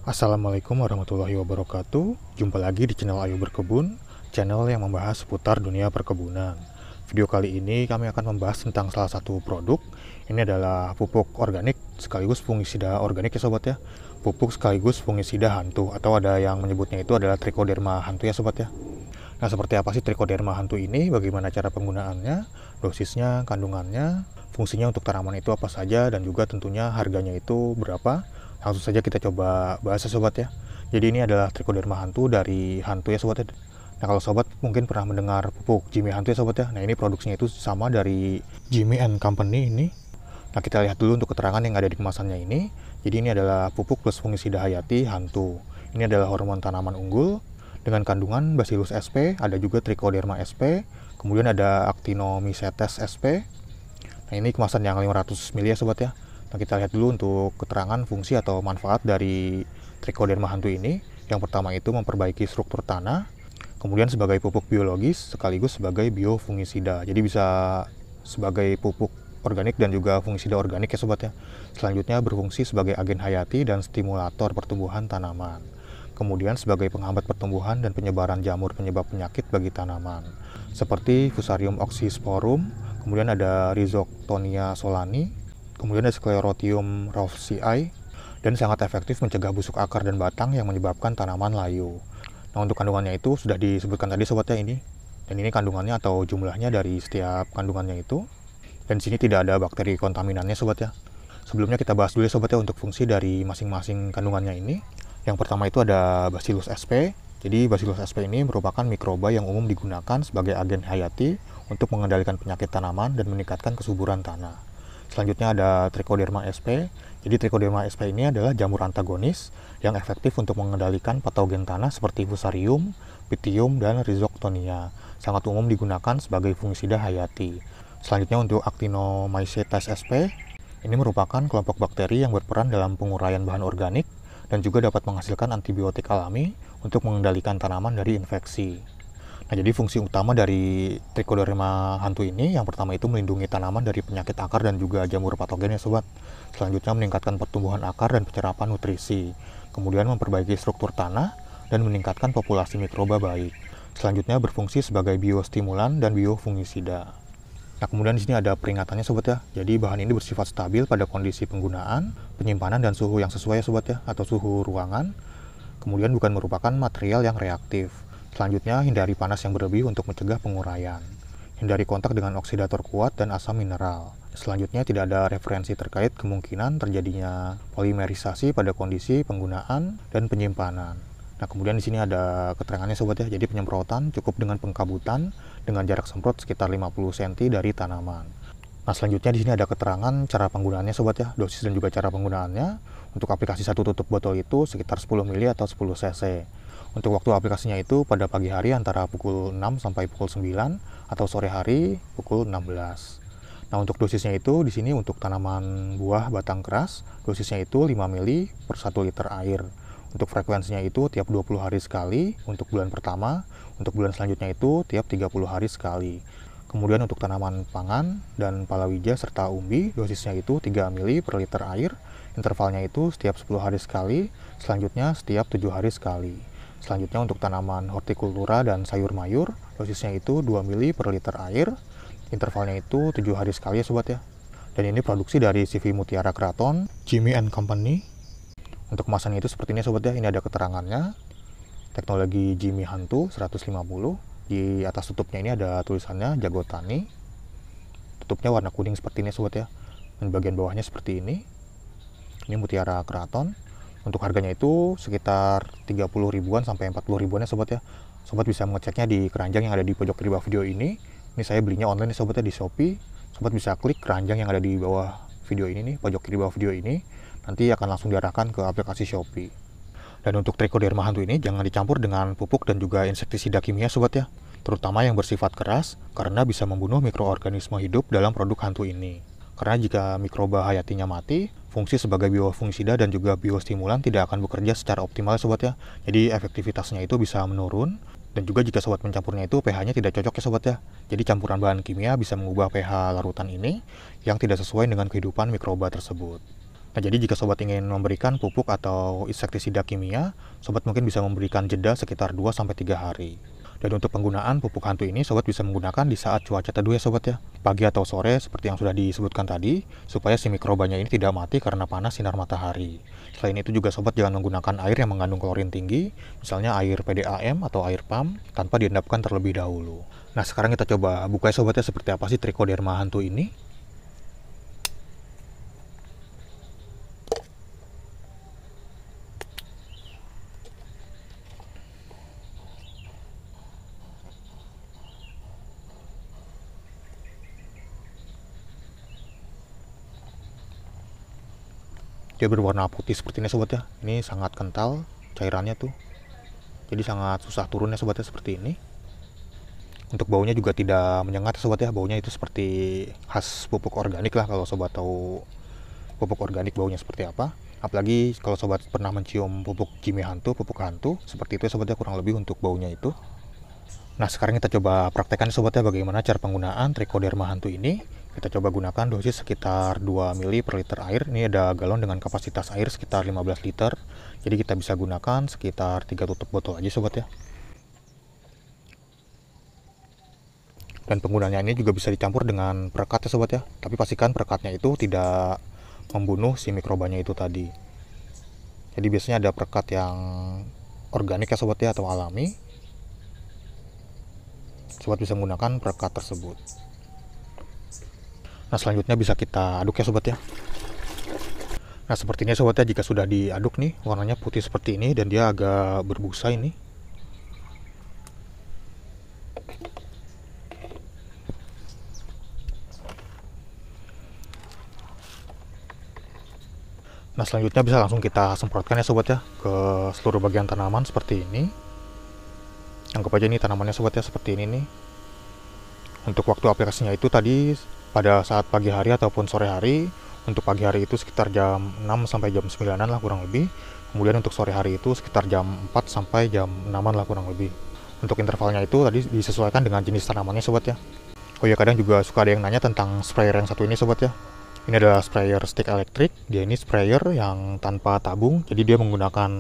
Assalamualaikum warahmatullahi wabarakatuh. Jumpa lagi di channel Ayo Berkebun, channel yang membahas seputar dunia perkebunan. Video kali ini kami akan membahas tentang salah satu produk. Ini adalah pupuk organik sekaligus fungisida organik ya sobat ya. Pupuk sekaligus fungisida hantu, atau ada yang menyebutnya itu adalah trichoderma hantu ya sobat ya. Nah, seperti apa sih trichoderma hantu ini? Bagaimana cara penggunaannya, dosisnya, kandungannya, fungsinya untuk tanaman itu apa saja, dan juga tentunya harganya itu berapa? Langsung saja kita coba bahas ya sobat ya. Jadi ini adalah trichoderma hantu dari hantu ya sobat ya. Nah, kalau sobat mungkin pernah mendengar pupuk Jimmy hantu ya sobat ya. Nah, ini produksinya itu sama dari Jimmy and Company ini. Nah, kita lihat dulu untuk keterangan yang ada di kemasannya ini. Jadi ini adalah pupuk plus fungisida hayati hantu. Ini adalah hormon tanaman unggul dengan kandungan Bacillus sp, ada juga Trichoderma sp, kemudian ada Actinomycetes sp. Nah, ini kemasan yang 500 ml ya sobat ya. Nah, kita lihat dulu untuk keterangan fungsi atau manfaat dari Trichoderma hantu ini. Yang pertama itu memperbaiki struktur tanah, kemudian sebagai pupuk biologis sekaligus sebagai biofungisida. Jadi bisa sebagai pupuk organik dan juga fungisida organik ya sobat ya. Selanjutnya berfungsi sebagai agen hayati dan stimulator pertumbuhan tanaman. Kemudian sebagai penghambat pertumbuhan dan penyebaran jamur penyebab penyakit bagi tanaman, seperti Fusarium oxysporum, kemudian ada Rhizoctonia solani, kemudian ada Sclerotium rauxii, dan sangat efektif mencegah busuk akar dan batang yang menyebabkan tanaman layu. Nah, untuk kandungannya itu sudah disebutkan tadi sobat ya ini. Dan ini kandungannya atau jumlahnya dari setiap kandungannya itu. Dan di sini tidak ada bakteri kontaminannya sobat ya. Sebelumnya kita bahas dulu ya sobat ya untuk fungsi dari masing-masing kandungannya ini. Yang pertama itu ada Bacillus sp. Jadi Bacillus sp ini merupakan mikroba yang umum digunakan sebagai agen hayati untuk mengendalikan penyakit tanaman dan meningkatkan kesuburan tanah. Selanjutnya ada Trichoderma sp. Jadi Trichoderma sp ini adalah jamur antagonis yang efektif untuk mengendalikan patogen tanah seperti Fusarium, Pythium, dan Rhizoctonia. Sangat umum digunakan sebagai fungisida hayati. Selanjutnya untuk Actinomycetes sp. Ini merupakan kelompok bakteri yang berperan dalam penguraian bahan organik dan juga dapat menghasilkan antibiotik alami untuk mengendalikan tanaman dari infeksi. Nah, jadi fungsi utama dari Trichoderma hantu ini yang pertama itu melindungi tanaman dari penyakit akar dan juga jamur patogen ya sobat. Selanjutnya meningkatkan pertumbuhan akar dan penyerapan nutrisi. Kemudian memperbaiki struktur tanah dan meningkatkan populasi mikroba baik. Selanjutnya berfungsi sebagai biostimulan dan biofungisida. Nah, kemudian di sini ada peringatannya sobat ya. Jadi bahan ini bersifat stabil pada kondisi penggunaan, penyimpanan dan suhu yang sesuai ya sobat ya, atau suhu ruangan. Kemudian bukan merupakan material yang reaktif. Selanjutnya hindari panas yang berlebih untuk mencegah penguraian. Hindari kontak dengan oksidator kuat dan asam mineral. Selanjutnya tidak ada referensi terkait kemungkinan terjadinya polimerisasi pada kondisi penggunaan dan penyimpanan. Nah, kemudian di sini ada keterangannya sobat ya. Jadi penyemprotan cukup dengan pengkabutan dengan jarak semprot sekitar 50 cm dari tanaman. Nah, selanjutnya di sini ada keterangan cara penggunaannya sobat ya, dosis dan juga cara penggunaannya. Untuk aplikasi satu tutup botol itu sekitar 10 ml atau 10 cc. Untuk waktu aplikasinya itu pada pagi hari antara pukul 6 sampai pukul 9 atau sore hari pukul 16. Nah, untuk dosisnya itu di sini untuk tanaman buah batang keras, dosisnya itu 5 ml per 1 liter air. Untuk frekuensinya itu tiap 20 hari sekali untuk bulan pertama, untuk bulan selanjutnya itu tiap 30 hari sekali. Kemudian untuk tanaman pangan dan palawija serta umbi, dosisnya itu 3 ml per liter air, intervalnya itu setiap 10 hari sekali, selanjutnya setiap 7 hari sekali. Selanjutnya untuk tanaman hortikultura dan sayur mayur, dosisnya itu 2 ml per liter air, intervalnya itu 7 hari sekali ya sobat ya. Dan ini produksi dari CV Mutiara Kraton, Jimmy and Company. Untuk kemasannya itu seperti ini sobat ya, ini ada keterangannya. Teknologi Jimmy hantu 150. Di atas tutupnya ini ada tulisannya Jago Tani. Tutupnya warna kuning seperti ini sobat ya. Dan bagian bawahnya seperti ini. Ini Mutiara Kraton. Untuk harganya itu sekitar 30 ribuan sampai 40 ribuan ya sobat ya. Sobat bisa mengeceknya di keranjang yang ada di pojok kiri bawah video ini. Ini saya belinya online ya sobat ya, di Shopee. Sobat bisa klik keranjang yang ada di bawah video ini nih, pojok kiri bawah video ini. Nanti akan langsung diarahkan ke aplikasi Shopee. Dan untuk Trichoderma hantu ini jangan dicampur dengan pupuk dan juga insektisida kimia sobat ya, terutama yang bersifat keras karena bisa membunuh mikroorganisme hidup dalam produk hantu ini. Karena jika mikroba hayatinya mati, fungsi sebagai biofungisida dan juga biostimulan tidak akan bekerja secara optimal sobat ya. Jadi efektivitasnya itu bisa menurun. Dan juga jika sobat mencampurnya itu pH-nya tidak cocok ya sobat ya. Jadi campuran bahan kimia bisa mengubah pH larutan ini yang tidak sesuai dengan kehidupan mikroba tersebut. Nah, jadi jika sobat ingin memberikan pupuk atau insektisida kimia, sobat mungkin bisa memberikan jeda sekitar 2-3 hari. Dan untuk penggunaan pupuk hantu ini, sobat bisa menggunakan di saat cuaca teduh ya sobat ya, pagi atau sore seperti yang sudah disebutkan tadi, supaya si mikrobanya ini tidak mati karena panas sinar matahari. Selain itu juga sobat jangan menggunakan air yang mengandung klorin tinggi, misalnya air PDAM atau air PAM, tanpa diendapkan terlebih dahulu. Nah, sekarang kita coba buka ya sobat ya, seperti apa sih Trichoderma hantu ini. Dia berwarna putih seperti ini sobat ya. Ini sangat kental cairannya tuh, jadi sangat susah turunnya sobat ya, seperti ini. Untuk baunya juga tidak menyengat sobat ya, baunya itu seperti khas pupuk organik lah, kalau sobat tahu pupuk organik baunya seperti apa. Apalagi kalau sobat pernah mencium pupuk kimia hantu, pupuk hantu seperti itu ya sobat ya, kurang lebih untuk baunya itu. Nah, sekarang kita coba praktekkan sobat ya, bagaimana cara penggunaan Trichoderma hantu ini. Kita coba gunakan dosis sekitar 2 ml per liter air. Ini ada galon dengan kapasitas air sekitar 15 liter. Jadi kita bisa gunakan sekitar 3 tutup botol aja sobat ya. Dan penggunanya ini juga bisa dicampur dengan perekat ya sobat ya. Tapi pastikan perekatnya itu tidak membunuh si mikrobanya itu tadi. Jadi biasanya ada perekat yang organik ya sobat ya, atau alami. Sobat bisa menggunakan perekat tersebut. Nah, selanjutnya bisa kita aduk ya sobat ya. Nah, seperti ini sobat ya, jika sudah diaduk nih, warnanya putih seperti ini dan dia agak berbusa ini. Nah, selanjutnya bisa langsung kita semprotkan ya sobat ya, ke seluruh bagian tanaman seperti ini. Anggap aja ini tanamannya sobat ya, seperti ini nih. Untuk waktu aplikasinya itu tadi pada saat pagi hari ataupun sore hari. Untuk pagi hari itu sekitar jam 6 sampai jam 9-an lah kurang lebih. Kemudian untuk sore hari itu sekitar jam 4 sampai jam 6-an lah kurang lebih. Untuk intervalnya itu tadi disesuaikan dengan jenis tanamannya sobat ya. Oh ya, kadang juga suka ada yang nanya tentang sprayer yang satu ini sobat ya. Ini adalah sprayer stick elektrik. Dia ini sprayer yang tanpa tabung, jadi dia menggunakan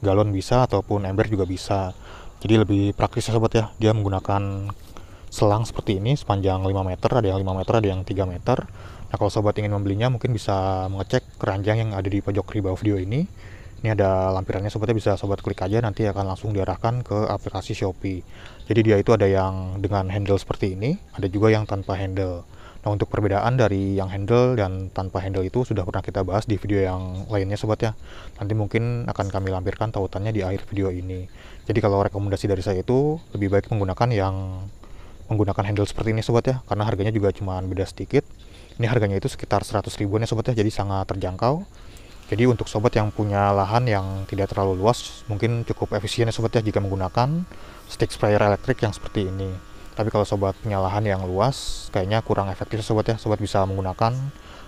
galon bisa ataupun ember juga bisa. Jadi lebih praktis ya sobat ya. Dia menggunakan selang seperti ini sepanjang 5 meter, ada yang 5 meter, ada yang 3 meter. Nah, kalau sobat ingin membelinya mungkin bisa mengecek keranjang yang ada di pojok kiri bawah video ini. Ini ada lampirannya sobatnya, bisa sobat klik aja, nanti akan langsung diarahkan ke aplikasi Shopee. Jadi dia itu ada yang dengan handle seperti ini, ada juga yang tanpa handle. Nah, untuk perbedaan dari yang handle dan tanpa handle itu sudah pernah kita bahas di video yang lainnya sobat ya. Nanti mungkin akan kami lampirkan tautannya di akhir video ini. Jadi kalau rekomendasi dari saya itu lebih baik menggunakan handle seperti ini sobat ya, karena harganya juga cuma beda sedikit. Ini harganya itu sekitar 100 ribuan ya sobat ya, jadi sangat terjangkau. Jadi untuk sobat yang punya lahan yang tidak terlalu luas, mungkin cukup efisien ya sobat ya jika menggunakan stick sprayer elektrik yang seperti ini. Tapi kalau sobat punya lahan yang luas, kayaknya kurang efektif sobat ya. Sobat bisa menggunakan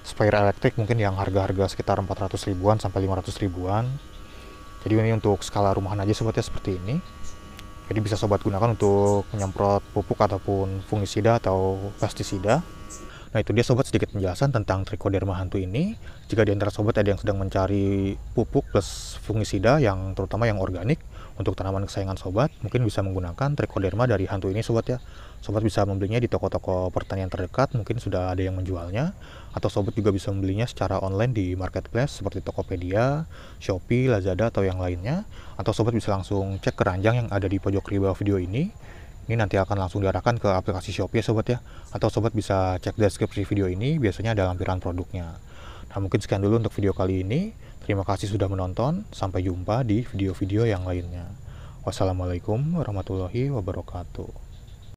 sprayer elektrik mungkin yang harga-harga sekitar 400 ribuan sampai 500 ribuan. Jadi ini untuk skala rumahan aja sobat ya, seperti ini. Jadi bisa sobat gunakan untuk menyemprot pupuk ataupun fungisida atau pestisida. Nah, itu dia sobat sedikit penjelasan tentang Trichoderma hantu ini. Jika di antara sobat ada yang sedang mencari pupuk plus fungisida yang terutama yang organik untuk tanaman kesayangan sobat, mungkin bisa menggunakan Trichoderma dari hantu ini sobat ya. Sobat bisa membelinya di toko-toko pertanian terdekat, mungkin sudah ada yang menjualnya, atau sobat juga bisa membelinya secara online di marketplace seperti Tokopedia, Shopee, Lazada atau yang lainnya, atau sobat bisa langsung cek keranjang yang ada di pojok kiri bawah video ini. Ini nanti akan langsung diarahkan ke aplikasi Shopee ya sobat ya. Atau sobat bisa cek deskripsi video ini, biasanya ada lampiran produknya. Nah, mungkin sekian dulu untuk video kali ini. Terima kasih sudah menonton. Sampai jumpa di video-video yang lainnya. Wassalamualaikum warahmatullahi wabarakatuh.